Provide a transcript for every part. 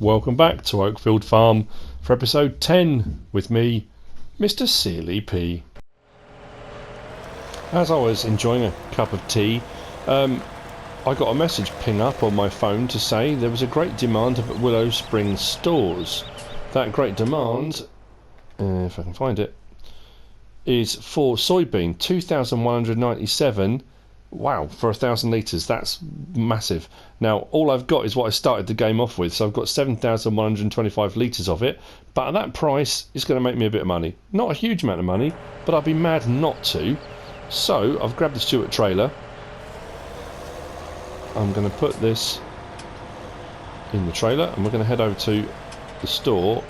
Welcome back to Oakfield Farm for episode 10 with me, MrSealyp. As I was enjoying a cup of tea, I got a message ping up on my phone to say there was a great demand at Willow Springs stores. That great demand, if I can find it, is for soybean, 2,197. Wow, for 1,000 litres, that's massive. Now, all I've got is what I started the game off with, so I've got 7,125 litres of it, but at that price, it's going to make me a bit of money. Not a huge amount of money, but I'd be mad not to. So, I've grabbed the Stewart trailer. I'm going to put this in the trailer, and we're going to head over to the store.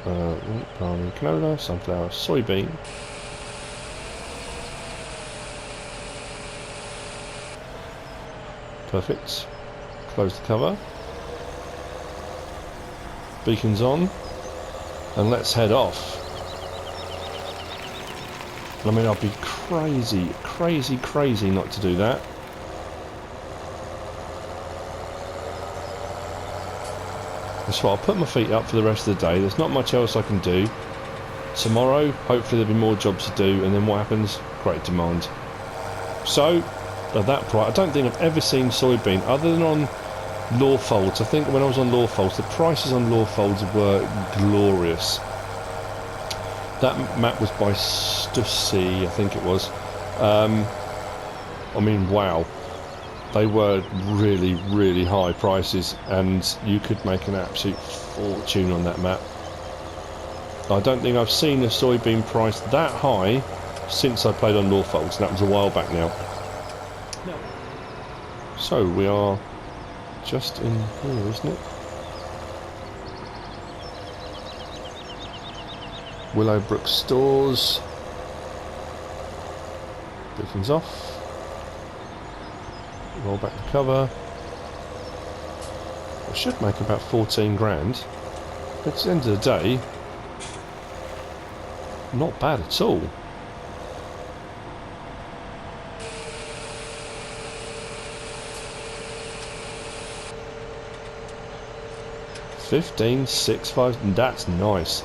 Barley, canola, sunflower, soybean. Perfect. Close the cover. Beacons on. And let's head off. I mean, I'd be crazy not to do that. So I'll put my feet up for the rest of the day. There's not much else I can do. Tomorrow, hopefully there'll be more jobs to do, and then what happens? Great demand. So, at that price, I don't think I've ever seen soybean other than on law folds. I think when I was on law folds, the prices on law folds were glorious. That map was by Stussy, I think it was. I mean, wow. They were really high prices, and you could make an absolute fortune on that map. I don't think I've seen a soybean price that high since I played on law folds, and that was a while back now. So we are just in here, isn't it? Willowbrook stores. Beacons off. Roll back the cover. I should make about 14 grand. At the end of the day, not bad at all. $15,650, that's nice.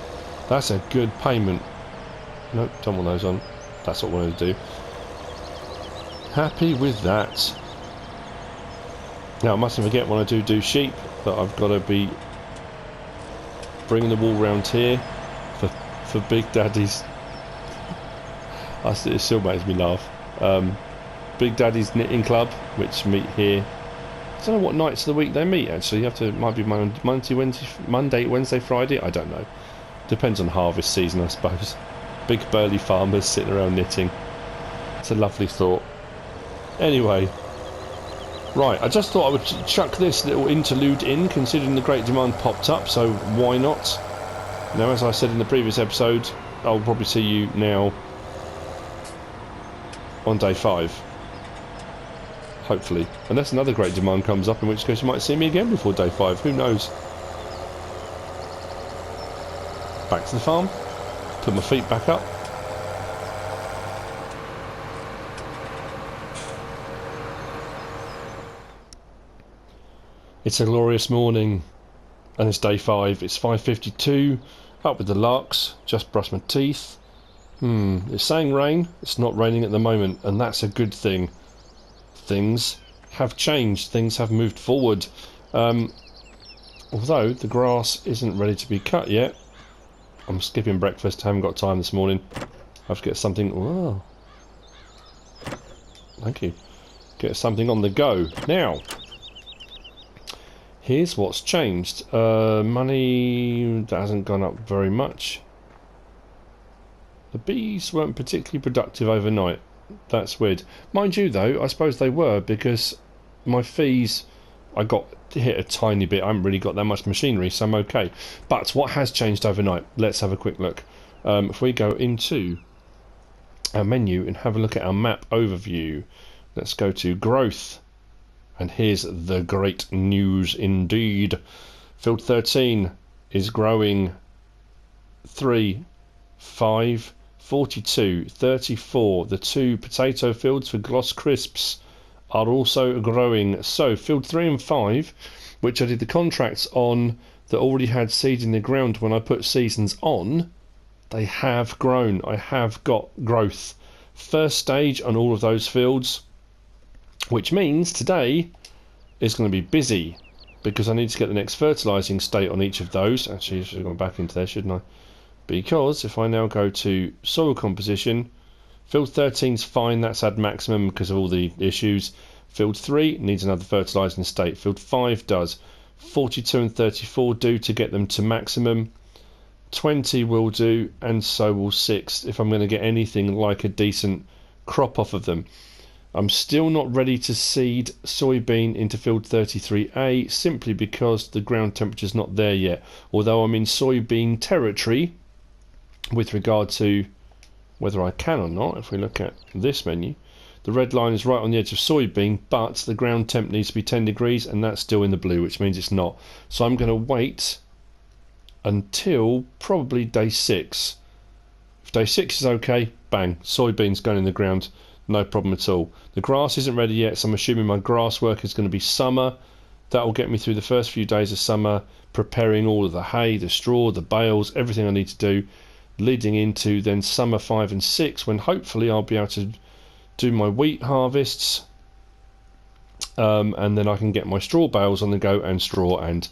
That's a good payment. Nope, don't want those on. That's what I wanted to do. Happy with that. Now I mustn't forget when I do sheep that I've got to be bringing the wool round here for Big Daddy's. It still makes me laugh. Big Daddy's Knitting Club, which meet here. I don't know what nights of the week they meet actually. Might be Monday, Wednesday, Friday. I don't know. Depends on harvest season, I suppose. Big burly farmers sitting around knitting. It's a lovely thought. Anyway, right. I just thought I would chuck this little interlude in, considering the great demand popped up. So why not? Now, as I said in the previous episode, I'll probably see you now on day 5. Hopefully, unless another great demand comes up, in which case you might see me again before day 5. Who knows? Back to the farm. Put my feet back up. It's a glorious morning, and it's day 5. It's 5:52. Up with the larks. Just brushed my teeth. It's saying rain. It's not raining at the moment, and that's a good thing. Things have changed. Things have moved forward. Although the grass isn't ready to be cut yet. I'm skipping breakfast. Haven't got time this morning. I have to get something. Oh, thank you. Get something on the go now. Here's what's changed. Money that hasn't gone up very much. The bees weren't particularly productive overnight. That's weird. Mind you though, I suppose they were, because my fees, I got hit a tiny bit. I haven't really got that much machinery, so I'm okay. But what has changed overnight? Let's have a quick look. If we go into our menu and have a look at our map overview, let's go to growth. And here's the great news indeed. Field 13 is growing 3, 5, 42, 34. The 2 potato fields for Gloss Crisps are also growing. So field 3 and 5, which I did the contracts on that already had seed in the ground when I put seasons on, they have grown. I have got growth. First stage on all of those fields, which means today is going to be busy because I need to get the next fertilising state on each of those. Actually, I should have gone back into there, shouldn't I? Because if I now go to soil composition, field 13's fine, that's at maximum because of all the issues. Field 3 needs another fertilising state. Field 5 does. 42 and 34 do to get them to maximum. 20 will do, and so will 6 if I'm going to get anything like a decent crop off of them. I'm still not ready to seed soybean into field 33A simply because the ground temperature's not there yet. Although I'm in soybean territory with regard to whether I can or not. If we look at this menu, the red line is right on the edge of soybean, but the ground temp needs to be 10 degrees and that's still in the blue, which means it's not. So I'm going to wait until probably day 6. If day 6 is okay, bang, soybeans going in the ground, no problem at all. The grass isn't ready yet, so I'm assuming my grass work is going to be summer. That will get me through the first few days of summer, preparing all of the hay, the straw, the bales, everything I need to do, leading into then summer 5 and 6, when hopefully I'll be able to do my wheat harvests, and then I can get my straw bales on the go, and straw, and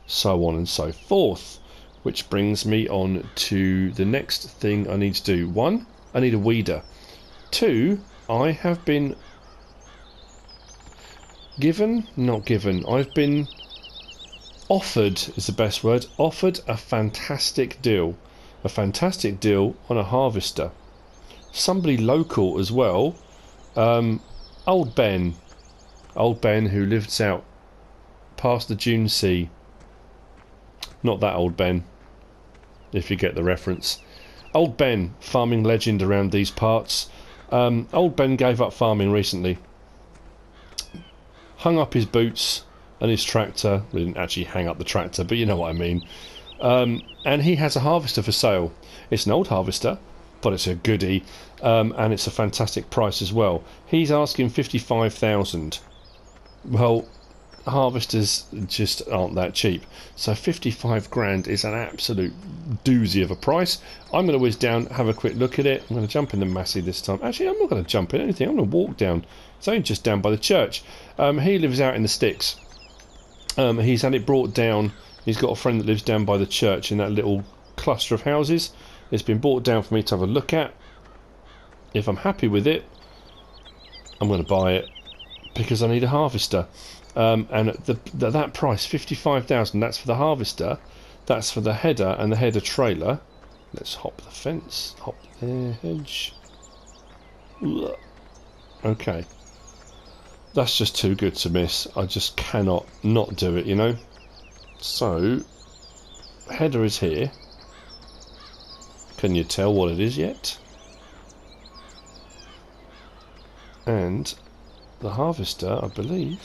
so on and so forth. Which brings me on to the next thing I need to do. 1, I need a weeder. 2, I have been I've been offered, is the best word, offered a fantastic deal. A fantastic deal on a harvester. Somebody local as well. Old Ben, who lives out past the Dune Sea. Not that old Ben, if you get the reference. Old Ben, farming legend around these parts. Old Ben gave up farming recently. Hung up his boots and his tractor. We didn't actually hang up the tractor, but you know what I mean. And he has a harvester for sale. It's an old harvester, but it's a goodie, and it's a fantastic price as well. He's asking 55,000. Well, harvesters just aren't that cheap, so 55 grand is an absolute doozy of a price. I'm going to whiz down, have a quick look at it. I'm going to jump in the Massey this time. Actually, I'm not going to jump in anything. I'm going to walk down. It's only just down by the church. He lives out in the sticks. He's had it brought down. He's got a friend that lives down by the church in that little cluster of houses. It's been brought down for me to have a look at. If I'm happy with it, I'm going to buy it because I need a harvester. And at that price, 55,000, that's for the harvester, that's for the header and the header trailer. Let's hop the fence, hop the hedge. Ugh. Okay. That's just too good to miss. I just cannot not do it, you know. So, header is here. Can you tell what it is yet? And the harvester, I believe,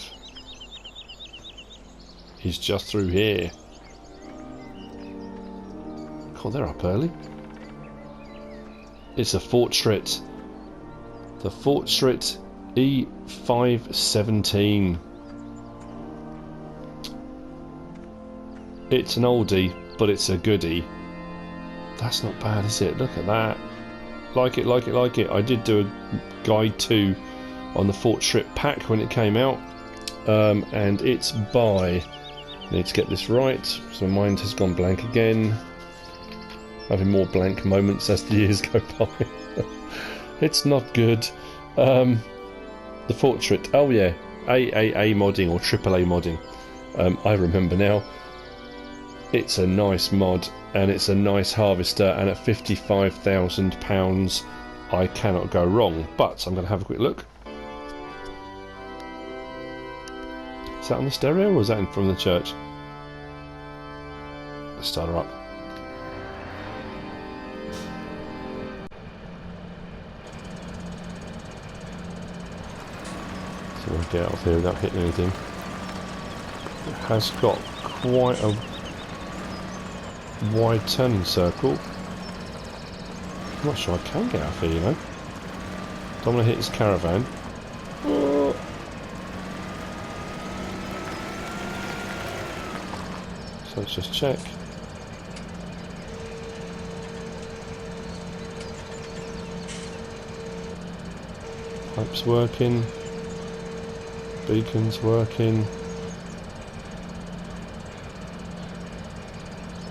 is just through here. God, they're up early. It's a Fortschritt. The Fortschritt E517. It's an oldie, but it's a goodie. That's not bad, is it? Look at that. Like it, like it, like it. I did do a guide 2 on the Fortschritt pack when it came out. And it's by... I need to get this right, so my mind has gone blank again. Having more blank moments as the years go by. It's not good. The Fortschritt, oh yeah, AAA modding or AAA modding. I remember now. It's a nice mod, and it's a nice harvester, and at £55,000 I cannot go wrong. But I'm going to have a quick look. Is that on the stereo or is that in from the church? Let's start her up. So we'll get out of here without hitting anything. It has got quite a wide turning circle. I'm not sure I can get out of here, you know. Don't want to hit this caravan. Oh, So let's just check. Pipes working. Beacons working.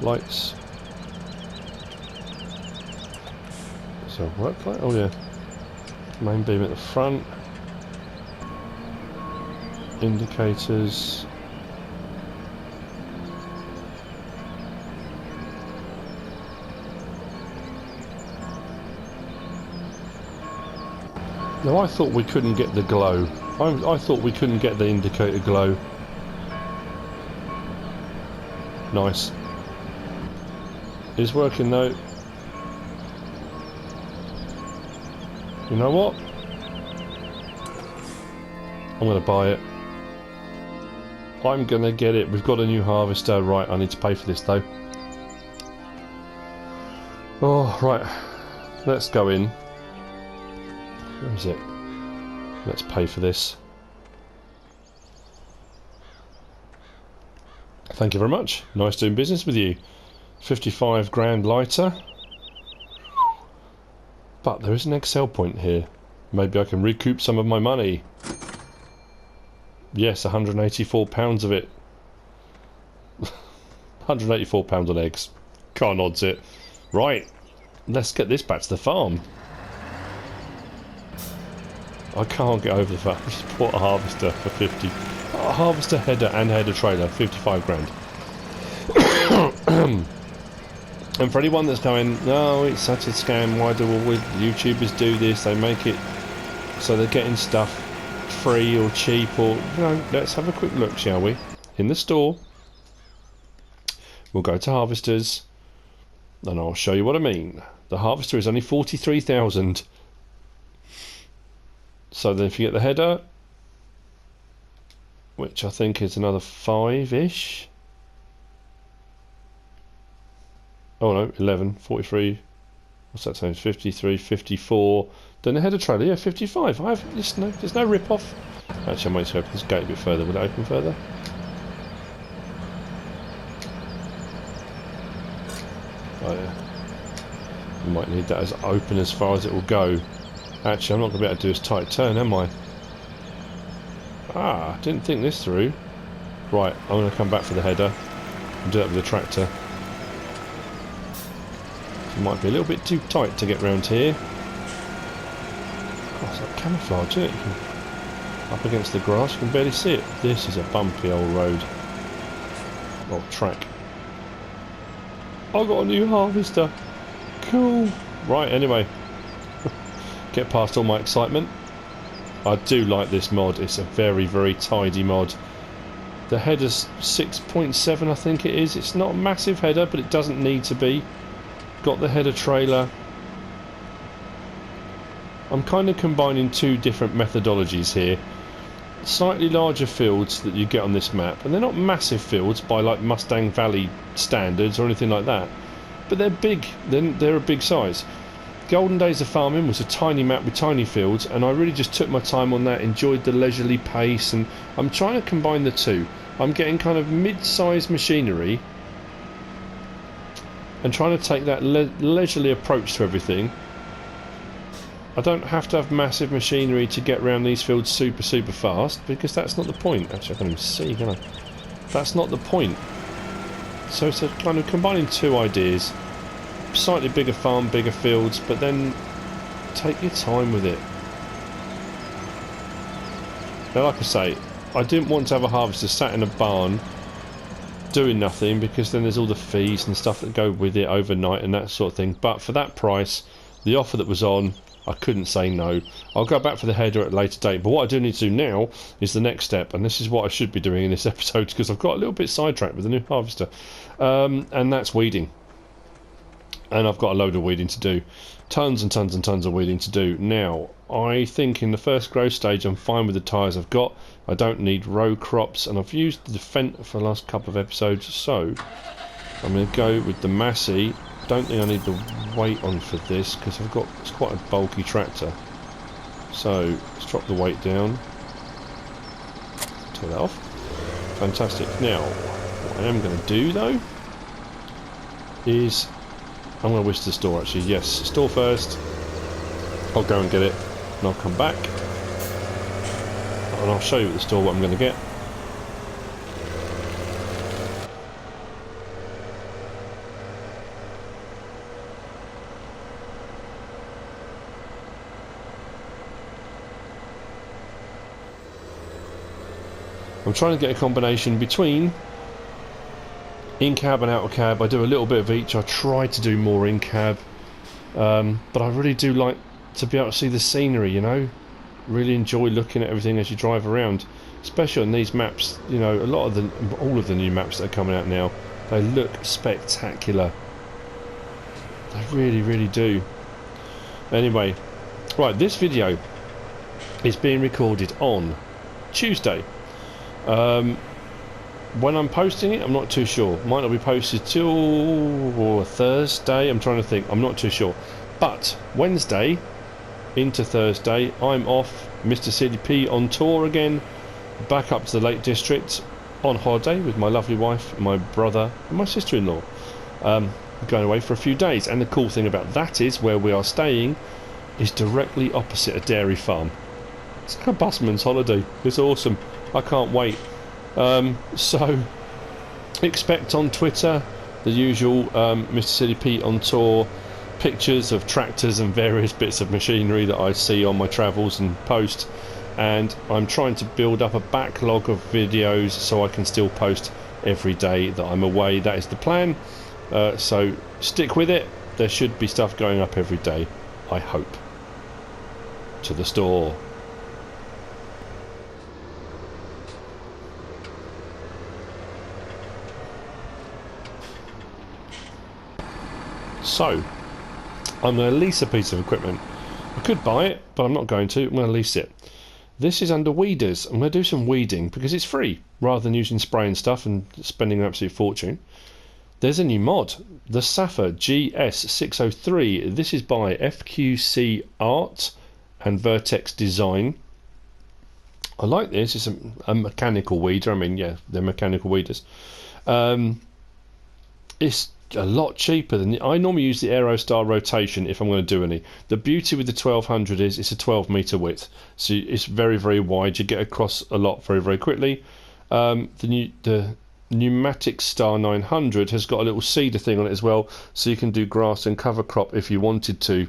Lights. Is there a work light? Oh yeah. Main beam at the front. Indicators. Now I thought we couldn't get the glow. I thought we couldn't get the indicator glow. Nice. It's working though. You know what? I'm gonna buy it. I'm gonna get it. We've got a new harvester. Right, I need to pay for this though. Oh, right. Let's go in. Where is it? Let's pay for this. Thank you very much. Nice doing business with you. 55 grand lighter. But there is an Excel point here. Maybe I can recoup some of my money. Yes, £184 of it. £184 on eggs. Can't odds it. Right, let's get this back to the farm. I can't get over the fact I just bought a harvester for 50. A harvester header and header trailer, 55 grand. And for anyone that's going, no, it's such a scam, why do all YouTubers do this? They make it so they're getting stuff free or cheap or... let's have a quick look, shall we? In the store. We'll go to harvesters. And I'll show you what I mean. The harvester is only 43,000. So then if you get the header, which I think is another 5-ish. Oh no, 11, 43, what's that saying, 53, 54, then the header trailer, yeah, 55, there's no rip-off. Actually, I might just open this gate a bit further, would it open further? Oh yeah, you might need that as open as far as it will go. Actually, I'm not going to be able to do this tight turn, am I? Ah, didn't think this through. Right, I'm going to come back for the header and do that with the tractor. It might be a little bit too tight to get round here. God, it's like camouflage, isn't it? You can, up against the grass, you can barely see it. This is a bumpy old road. Old track. I got a new harvester. Cool. Right, anyway. Get past all my excitement. I do like this mod. It's a very, very tidy mod. The header's 6.7, I think it is. It's not a massive header, but it doesn't need to be. Got the header trailer. I'm kind of combining two different methodologies here. Slightly larger fields that you get on this map, and they're not massive fields by like Mustang Valley standards or anything like that, but they're big. They're a big size. Golden Days of Farming was a tiny map with tiny fields, and I really just took my time on that, enjoyed the leisurely pace, and I'm trying to combine the two. I'm getting kind of mid-sized machinery and trying to take that leisurely approach to everything. I don't have to have massive machinery to get around these fields super fast, because that's not the point. Actually, I can't even see, can I? That's not the point. So it's a kind of combining two ideas. Slightly bigger farm, bigger fields, but then take your time with it. Now, like I say, I didn't want to have a harvester sat in a barn doing nothing, because then there's all the fees and stuff that go with it overnight and that sort of thing. But for that price, the offer that was on, I couldn't say no. I'll go back for the header at a later date, but what I do need to do now is the next step, and this is what I should be doing in this episode, because I've got a little bit sidetracked with the new harvester, and that's weeding. And I've got a load of weeding to do. Tons and tons and tons of weeding to do. Now, I think in the first growth stage I'm fine with the tyres I've got. I don't need row crops, and I've used the Fendt for the last couple of episodes, so I'm going to go with the Massey. Don't think I need the weight on for this, because it's quite a bulky tractor. So let's drop the weight down. Take that off. Fantastic. Now, What I am going to do though is I'm going to whisk to the store actually. Yes, store first. I'll go and get it and I'll come back and I'll show you at the store what I'm going to get. I'm trying to get a combination between in-cab and out-of-cab. I do a little bit of each. I try to do more in-cab, but I really do like to be able to see the scenery, you know. Really enjoy looking at everything as you drive around, especially on these maps. You know, all of the new maps that are coming out now, they look spectacular. They really, really do. Anyway, right, this video is being recorded on Tuesday. When I'm posting it, I'm not too sure. Might not be posted till Thursday. I'm trying to think. I'm not too sure. But Wednesday into Thursday, I'm off. MrSealyp on tour again, back up to the Lake District on holiday with my lovely wife, my brother, and my sister-in-law. Going away for a few days. And the cool thing about that is where we are staying is directly opposite a dairy farm. It's like a busman's holiday. It's awesome. I can't wait. So expect on Twitter the usual MrSealyp on tour pictures of tractors and various bits of machinery that I see on my travels and post, and I'm trying to build up a backlog of videos so I can still post every day that I'm away. That is the plan, so stick with it. There should be stuff going up every day, I hope. To the store. So, I'm going to lease a piece of equipment. I could buy it, but I'm not going to. I'm going to lease it. This is under weeders. I'm going to do some weeding because it's free, rather than using spray and stuff and spending an absolute fortune. There's a new mod, the Safa GS603. This is by FQC Art and Vertex Design. I like this. It's a mechanical weeder. I mean, yeah, they're mechanical weeders. It's a lot cheaper than I normally use the Aerostar rotation if I'm going to do any. The beauty with the 1200 is it's a 12 meter width, so it's very, very wide. You get across a lot very, very quickly. The pneumatic Star 900 has got a little seeder thing on it as well, so you can do grass and cover crop if you wanted to.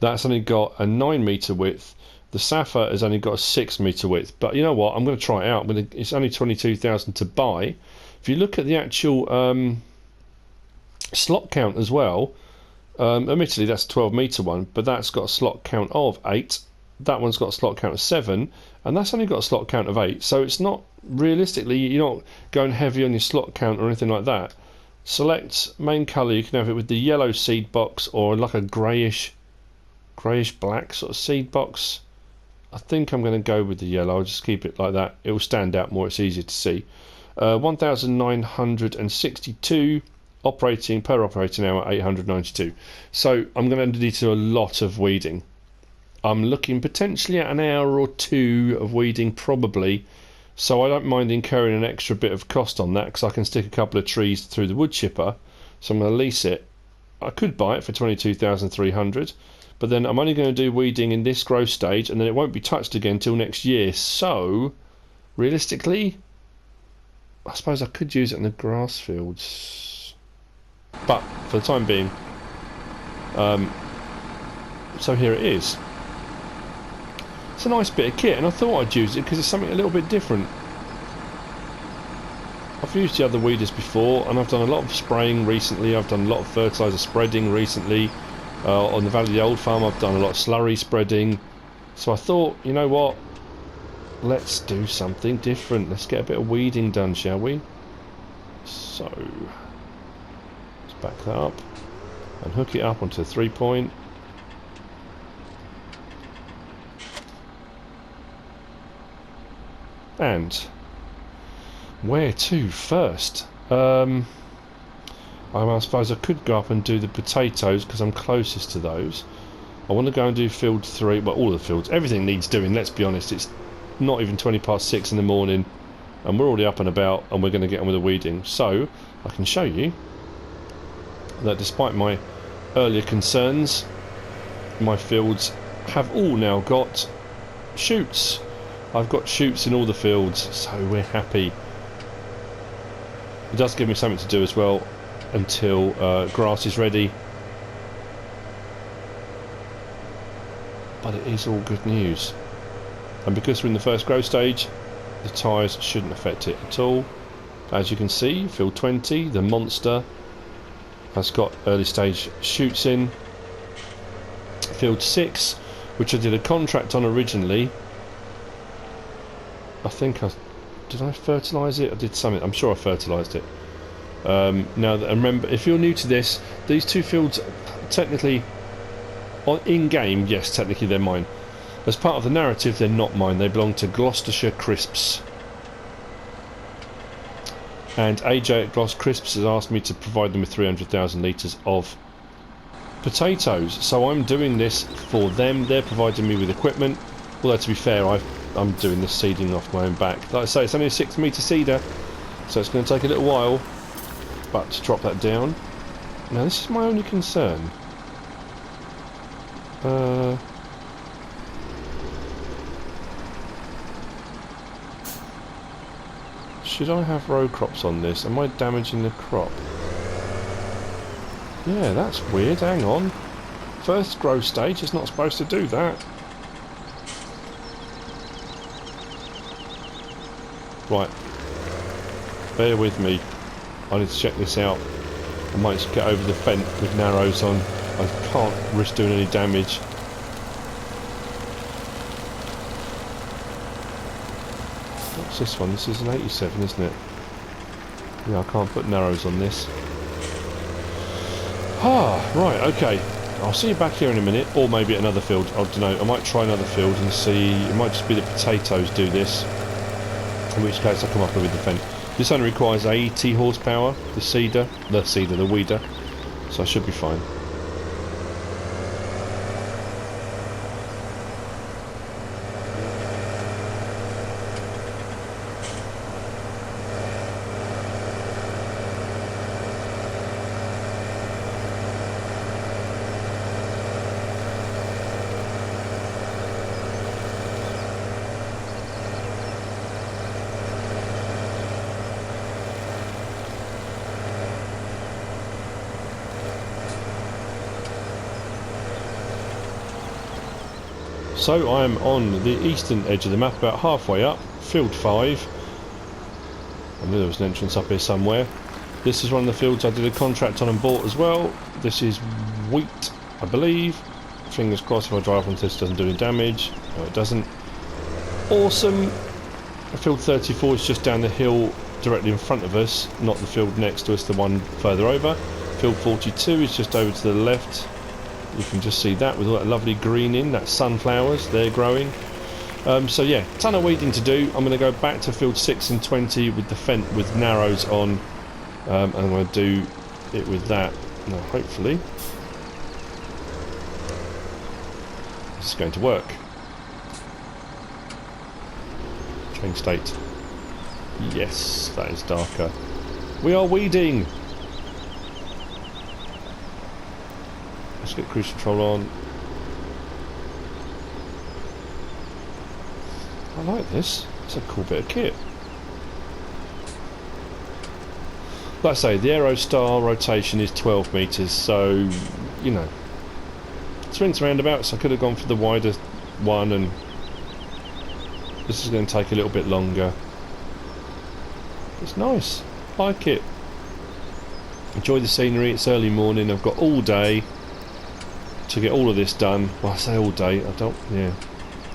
That's only got a 9 meter width. The Safa has only got a 6 meter width, but you know what, I'm going to try it out. It's only 22,000 to buy. If you look at the actual slot count as well, admittedly that's a 12 meter one, but that's got a slot count of 8. That one's got a slot count of 7, and that's only got a slot count of 8. So it's not, realistically, you're not going heavy on your slot count or anything like that. Select main colour. You can have it with the yellow seed box or like a greyish black sort of seed box. I think I'm going to go with the yellow. I'll just keep it like that. It will stand out more. It's easier to see. 1,962 operating per operating hour, 892. So I'm going to need to do a lot of weeding. I'm looking potentially at an hour or two of weeding probably, so I don't mind incurring an extra bit of cost on that because I can stick a couple of trees through the wood chipper. So I'm going to lease it. I could buy it for 22,300, but then I'm only going to do weeding in this growth stage, and then it won't be touched again until next year. So realistically, I suppose I could use it in the grass fields, but for the time being, so here it is. It's a nice bit of kit, and I thought I'd use it because it's something a little bit different. I've used the other weeders before, and I've done a lot of spraying recently. I've done a lot of fertiliser spreading recently. On the Valley of the Old Farm, I've done a lot of slurry spreading. So I thought, you know what? Let's do something different. Let's get a bit of weeding done, shall we? So, let's back that up and hook it up onto the 3-point. And where to first? I suppose I could go up and do the potatoes because I'm closest to those. I want to go and do field 3, well, all the fields. Everything needs doing, let's be honest. It's not even 6:20 in the morning. and we're already up and about, and we're going to get on with the weeding. So I can show you that despite my earlier concerns, my fields have all now got shoots. I've got shoots in all the fields, so we're happy. It does give me something to do as well until grass is ready, but it is all good news. And because we're in the first growth stage, the tyres shouldn't affect it at all. As you can see, field 20, the monster, has got early stage shoots in. Field 6, which I did a contract on originally, I think did I fertilise it? I did something. I'm sure I fertilised it. Now, and remember, if you're new to this, these two fields, technically, in-game, yes, technically they're mine. As part of the narrative, they're not mine. They belong to Gloucestershire Crisps. And AJ at Gloss Crisps has asked me to provide them with 300,000 litres of potatoes. So I'm doing this for them. They're providing me with equipment. Although, to be fair, I'm doing this seeding off my own back. Like I say, it's only a 6 metre seeder, so it's going to take a little while. But to drop that down. Now, this is my only concern. Should I have row crops on this? Am I damaging the crop? Yeah, that's weird. Hang on. First growth stage is not supposed to do that. Right. Bear with me. I need to check this out. I might just get over the fence with narrows on. I can't risk doing any damage. What's this one? This is an 87, isn't it? Yeah, I can't put narrows on this. Ah, right, okay. I'll see you back here in a minute, or maybe at another field. I don't know. I might try another field and see. It might just be the potatoes do this. In which case I'll come up with the fence. This only requires 80 horsepower, the weeder, so I should be fine. So I'm on the eastern edge of the map, about halfway up, field 5. I knew there was an entrance up here somewhere. This is one of the fields I did a contract on and bought as well. This is wheat, I believe. Fingers crossed if I drive onto this it doesn't do any damage. No, it doesn't. Awesome. Field 34 is just down the hill directly in front of us, not the field next to us, the one further over. Field 42 is just over to the left. You can just see that with all that lovely green in, that's sunflowers, they're growing. So yeah, ton of weeding to do. I'm going to go back to field 6 and 20 with the fence with narrows on, and I'm going to do it with that. Now hopefully this is going to work. Change state. Yes, that is darker. We are weeding. Let's get cruise control on. I like this. It's a cool bit of kit. Like I say, the Aerostar rotation is 12 metres, so, you know, swings roundabouts. I could have gone for the wider one, and this is going to take a little bit longer. It's nice. Like it. Enjoy the scenery. It's early morning. I've got all day to get all of this done. Well, I say all day. I don't. Yeah.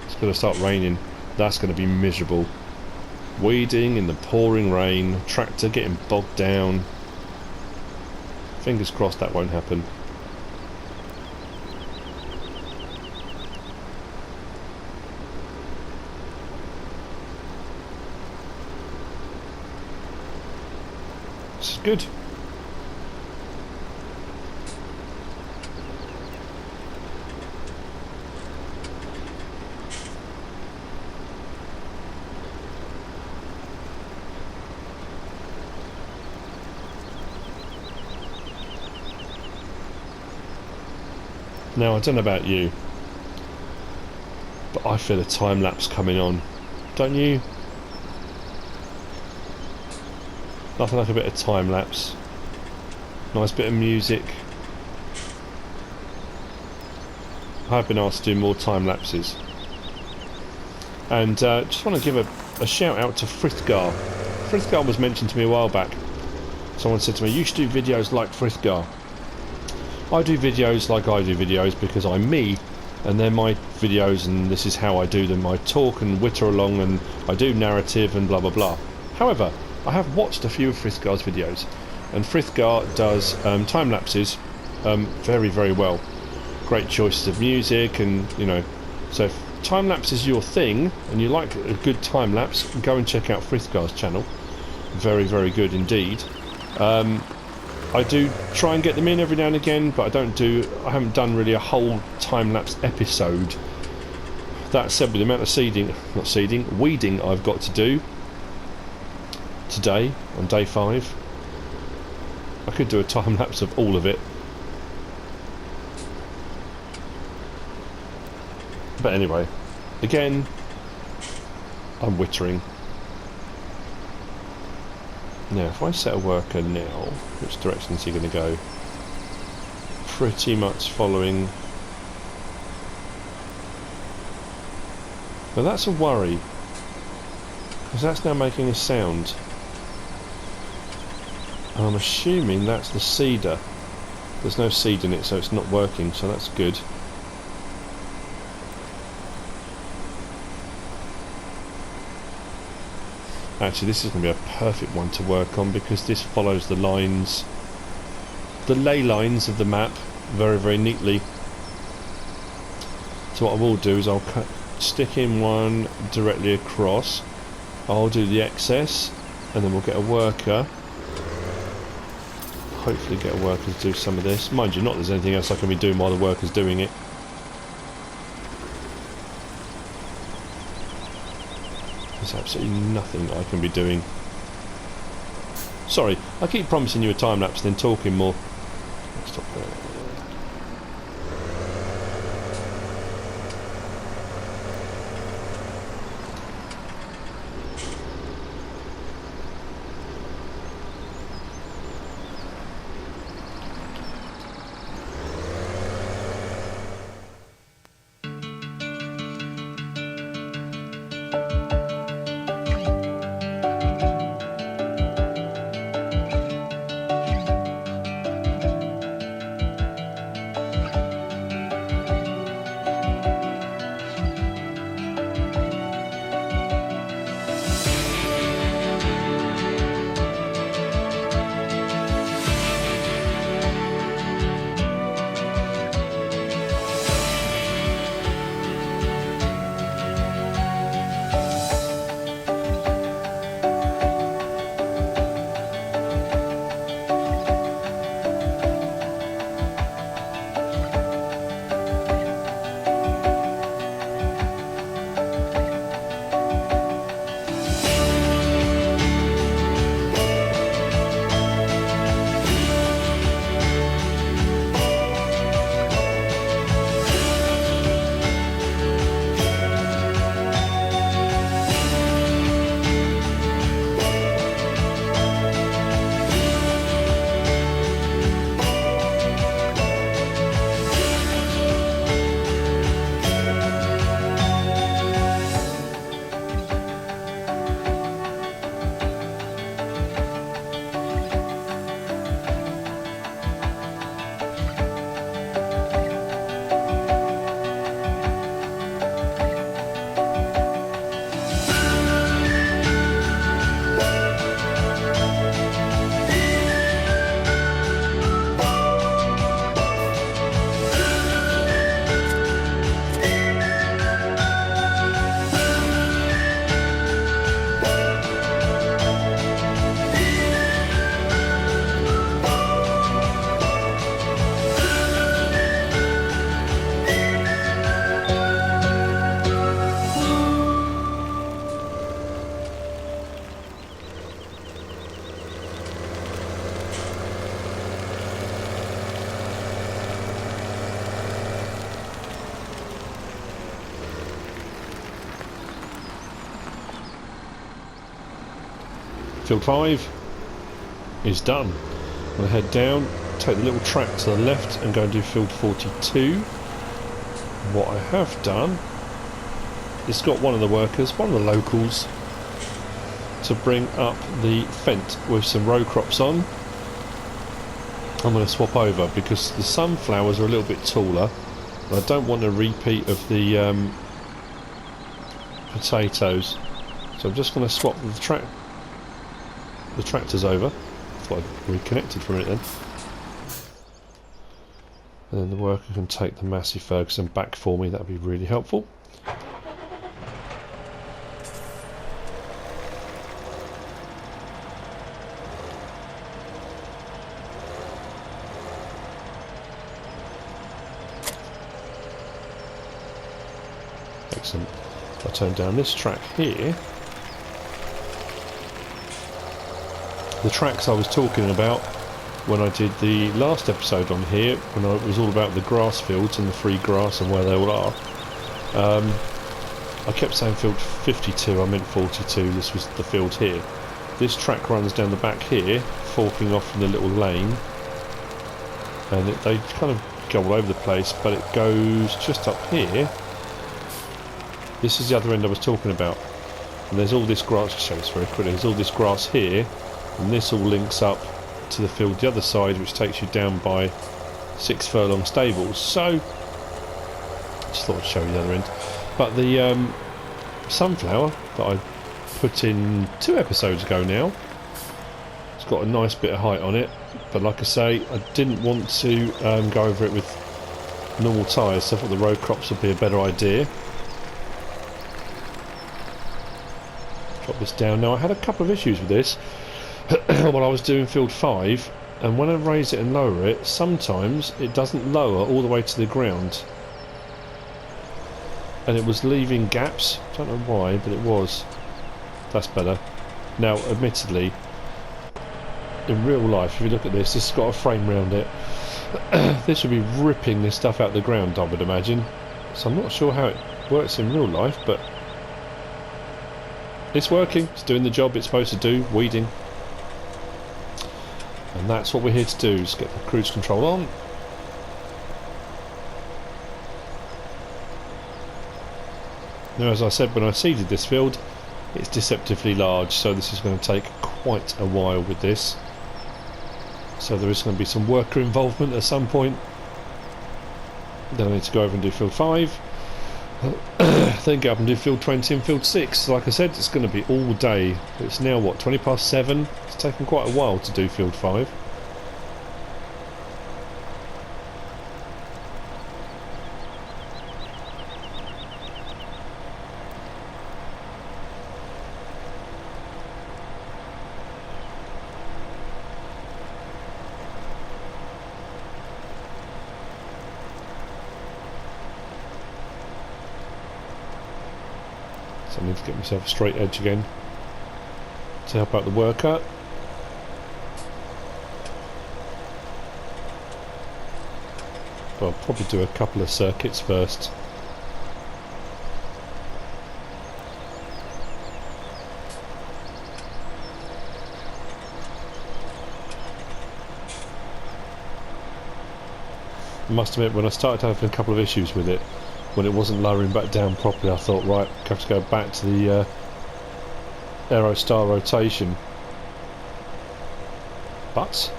It's going to start raining. That's going to be miserable. Weeding in the pouring rain. Tractor getting bogged down. Fingers crossed that won't happen. This is good. Now, I don't know about you, but I feel a time lapse coming on. Don't you? Nothing like a bit of time lapse. Nice bit of music. I've been asked to do more time lapses. And just want to give a shout out to Frithgar. Frithgar was mentioned to me a while back. Someone said to me, you should do videos like Frithgar. I do videos like I do videos because I'm me, and they're my videos, and this is how I do them. I talk and witter along, and I do narrative and blah blah blah. However, I have watched a few of Frithgar's videos, and Frithgar does time lapses very, very well. Great choices of music, and you know, so if time lapse is your thing and you like a good time lapse, go and check out Frithgar's channel. Very, very good indeed. I do try and get them in every now and again, but I haven't done really a whole time-lapse episode. That said, with the amount of weeding I've got to do today, on day 5, I could do a time-lapse of all of it. But anyway, again, I'm wittering. Now, if I set a worker now, which direction is he going to go? Pretty much following. But that's a worry, because that's now making a sound. And I'm assuming that's the seeder. There's no seed in it, so it's not working, so that's good. Actually, this is going to be a perfect one to work on because this follows the lines, the ley lines of the map very, very neatly. So what I will do is I'll stick in one directly across. I'll do the excess, and then we'll get a worker. Hopefully get a worker to do some of this. Mind you, not there's anything else I can be doing while the worker's doing it. There's absolutely nothing I can be doing. Sorry, I keep promising you a time lapse and then talking more. Stop there. Field 5 is done. I'm going to head down, take the little track to the left and go and do field 42. What I have done is got one of the workers, one of the locals, to bring up the Fendt with some row crops on. I'm going to swap over because the sunflowers are a little bit taller. I don't want a repeat of the potatoes, so I'm just going to swap the tractors over. I thought I'd reconnected for a minute then. And then the worker can take the Massey Ferguson back for me. That would be really helpful. Excellent. If I turn down this track here, the tracks I was talking about when I did the last episode on here, when it was all about the grass fields and the free grass and where they all are, I kept saying field 52, I meant 42, this was the field here. This track runs down the back here, forking off in the little lane, and they kind of go all over the place, but it goes just up here. This is the other end I was talking about, and there's all this grass, I'll show this very quickly, there's all this grass here, and this all links up to the field the other side, which takes you down by 6 furlong stables. So just thought I'd show you the other end. But the sunflower that I put in 2 episodes ago now, it's got a nice bit of height on it, but like I say, I didn't want to go over it with normal tyres, so I thought the row crops would be a better idea. Drop this down. Now I had a couple of issues with this while I was doing field 5, and when I raise it and lower it, sometimes it doesn't lower all the way to the ground, and it was leaving gaps. Don't know why, but it was. That's better. Now admittedly, in real life, if you look at this, this has got a frame around it. This would be ripping this stuff out of the ground, I would imagine. So I'm not sure how it works in real life, but it's working. It's doing the job it's supposed to do, weeding. And that's what we're here to do, is get the cruise control on. Now, as I said when I seeded this field, it's deceptively large, so this is going to take quite a while with this. So there is going to be some worker involvement at some point. Then I need to go over and do field 5. Then go up and do field 20 and field 6. Like I said, it's going to be all day. It's now what, 20 past 7? It's taken quite a while to do field 5. So I need to get myself a straight edge again to help out the worker. But I'll probably do a couple of circuits first. I must admit, when I started having a couple of issues with it, when it wasn't lowering back down properly, I thought, right, I have to go back to the Aerostar rotation. But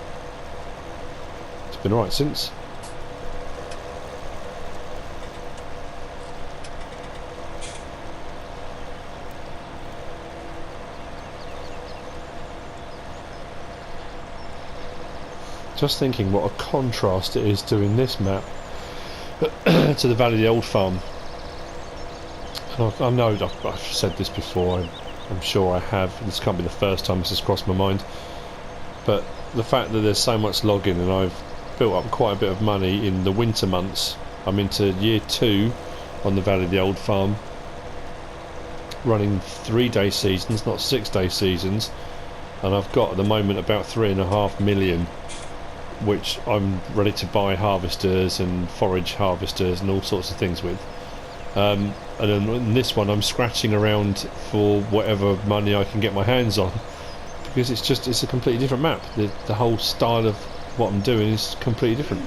it's been alright since. Just thinking what a contrast it is doing this map to the Valley of the Old Farm. And I know I've said this before, I'm sure I have, this can't be the first time this has crossed my mind, but the fact that there's so much logging, and I've built up quite a bit of money in the winter months. I'm into year 2 on the Valley of the Old Farm, running 3-day seasons, not 6-day seasons, and I've got at the moment about 3.5 million, which I'm ready to buy harvesters and forage harvesters and all sorts of things with. And then in this one I'm scratching around for whatever money I can get my hands on, because it's a completely different map. The whole style of what I'm doing is completely different.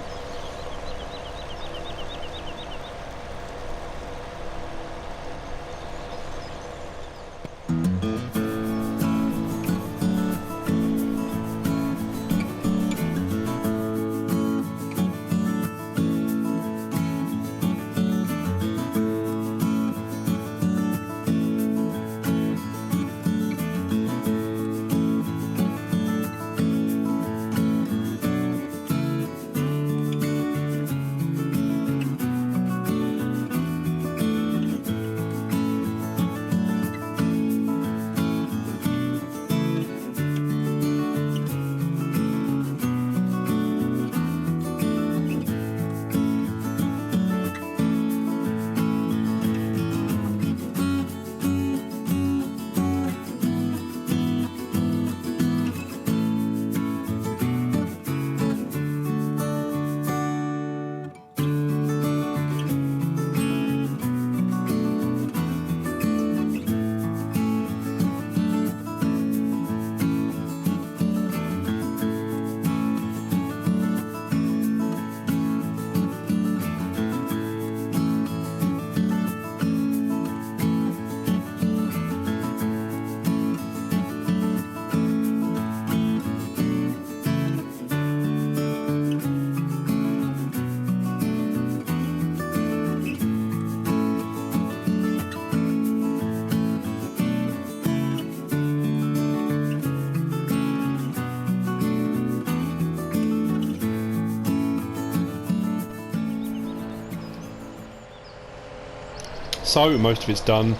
So most of it's done,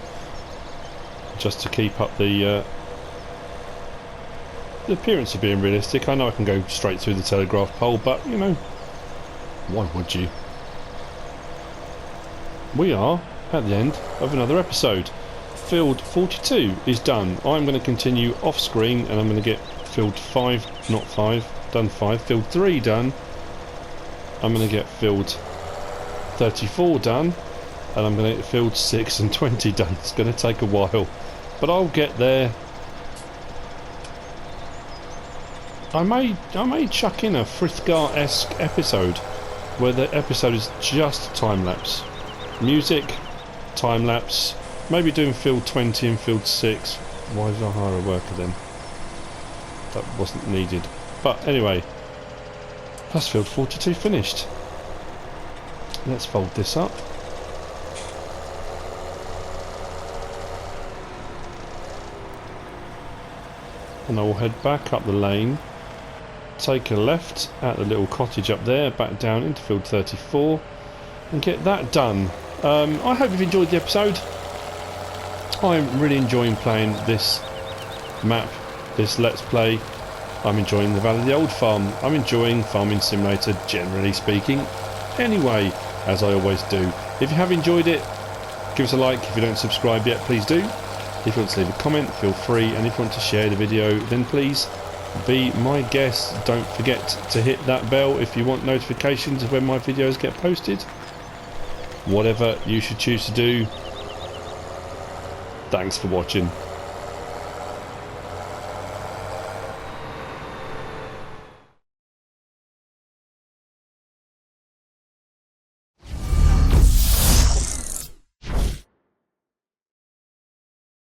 just to keep up the appearance of being realistic. I know I can go straight through the telegraph pole, but you know, why would you? We are at the end of another episode. Field 42 is done. I'm going to continue off screen and I'm going to get field 5, not 5, done 5, field 3 done. I'm going to get field 34 done. And I'm going to get field 6 and 20 done. It's going to take a while, but I'll get there. I may chuck in a Frithgar-esque episode where the episode is just time-lapse. Music, time-lapse, maybe doing field 20 and field 6. Why did I hire a worker then? That wasn't needed. But anyway, that's field 42 finished. Let's fold this up. And I will head back up the lane, take a left at the little cottage up there, back down into field 34 and get that done. I hope you've enjoyed the episode. I'm really enjoying playing this map, this Let's Play. I'm enjoying the Valley of the Old Farm. I'm enjoying Farming Simulator generally speaking. Anyway, as I always do, if you have enjoyed it, give us a like. If you don't subscribe yet, please do. If you want to leave a comment, feel free, and if you want to share the video, then please be my guest. Don't forget to hit that bell if you want notifications of when my videos get posted. Whatever you should choose to do. Thanks for watching.